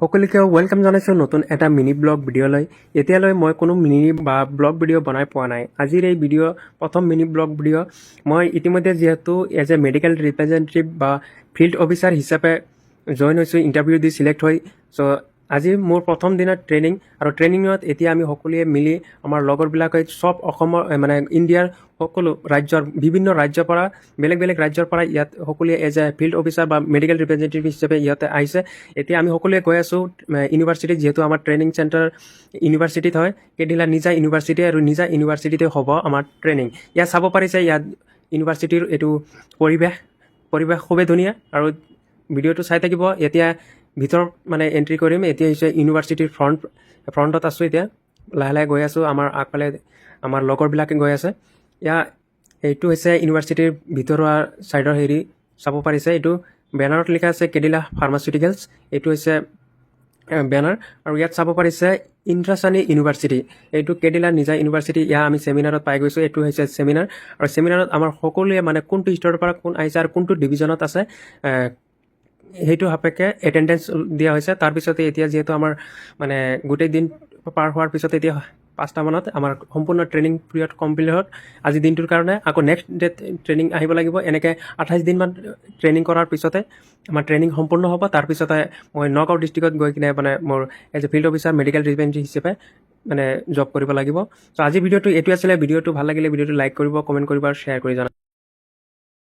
সকলোকে ওয়েলকাম জনাইছোঁ নতুন এটা মিনি ব্লগ ভিডিঅ'লৈ। এতিয়ালৈ মই কোনো মিনি বা ব্লগ ভিডিঅ' বনাই পোৱা নাই। আজিৰ এই ভিডিঅ' প্ৰথম মিনি ব্লগ ভিডিঅ'। মই ইতিমধ্যে যিহেতু এজ এ মেডিকেল ৰিপ্ৰেজেণ্টেটিভ বা ফিল্ড অফিচাৰ হিচাপে জইন হৈছোঁ, ইণ্টাৰভিউ দি চিলেক্ট হৈ। চ' আজি মোৰ প্ৰথম দিনত ট্ৰেইনিং, আৰু ট্ৰেইনিঙত এতিয়া আমি সকলোৱে মিলি আমাৰ লগৰবিলাকে চব অসমৰ মানে ইণ্ডিয়াৰ সকলো ৰাজ্যৰ বিভিন্ন ৰাজ্যৰ পৰা বেলেগ বেলেগ ৰাজ্যৰ পৰা ইয়াত সকলোৱে এজ এ ফিল্ড অফিচাৰ বা মেডিকেল ৰিপ্ৰেজেণ্টেটিভ হিচাপে ইয়াতে আহিছে। এতিয়া আমি সকলোৱে গৈ আছোঁ ইউনিভাৰ্চিটিত, যিহেতু আমাৰ ট্ৰেইনিং চেণ্টাৰ ইউনিভাৰ্চিটিত হয়। কেডিলা নিজা ইউনিভাৰ্চিটি, আৰু নিজা ইউনিভাৰ্চিটিতে হ'ব আমাৰ ট্ৰেইনিং। ইয়াত চাব পাৰিছে ইয়াত ইউনিভাৰ্চিটিৰ এইটো পৰিৱেশ খুবেই ধুনীয়া, আৰু ভিডিঅ'টো চাই থাকিব। এতিয়া ভিতৰত মানে এণ্ট্ৰি কৰিম। এতিয়া হৈছে ইউনিভাৰ্চিটিৰ ফ্ৰণ্টত আছোঁ। এতিয়া লাহে লাহে গৈ আছোঁ। আমাৰ আগফালে আমাৰ লগৰবিলাকে গৈ আছে। এইটো হৈছে ইউনিভাৰ্চিটিৰ ভিতৰুৱা ছাইডৰ হেৰি চাব পাৰিছে। এইটো বেনাৰত লিখা আছে কেডিলা ফাৰ্মাচিউটিকেলছ। এইটো হৈছে বেনাৰ, আৰু ইয়াত চাব পাৰিছে ইন্দ্ৰাসানী ইউনিভাৰ্চিটি। এইটো কেডিলা নিজা ইউনিভাৰ্চিটি। ইয়াত আমি ছেমিনাৰত পাই গৈছোঁ। এইটো হৈছে ছেমিনাৰ, আৰু ছেমিনাৰত আমাৰ সকলোৱে মানে কোনটো ষ্টেটৰ পৰা কোন আহিছে আৰু কোনটো ডিভিজনত আছে সেইটো সাপেক্ষে এটেণ্ডেঞ্চ দিয়া হৈছে। তাৰপিছতে এতিয়া যিহেতু আমাৰ মানে গোটেই দিন পাৰ হোৱাৰ পিছত এতিয়া 5টা মানত আমাৰ সম্পূৰ্ণ ট্ৰেইনিং পিৰিয়ড কমপ্লিট হ'ল আজি দিনটোৰ কাৰণে। আকৌ নেক্সট ডেট ট্ৰেইনিং আহিব লাগিব। এনেকৈ 28 দিনমান ট্ৰেইনিং কৰাৰ পিছতে আমাৰ ট্ৰেইনিং সম্পূৰ্ণ হ'ব। তাৰপিছতে মই নগাঁও ডিষ্ট্ৰিক্টত গৈ কিনে মানে মোৰ as a field officer medical representative হিচাপে মানে জব কৰিব লাগিব। চ' আজি ভিডিঅ'টো এইটোৱে আছিলে। ভিডিঅ'টো ভাল লাগিলে ভিডিঅ'টো লাইক কৰিব, কমেণ্ট কৰিব আৰু শ্বেয়াৰ কৰি জনাব।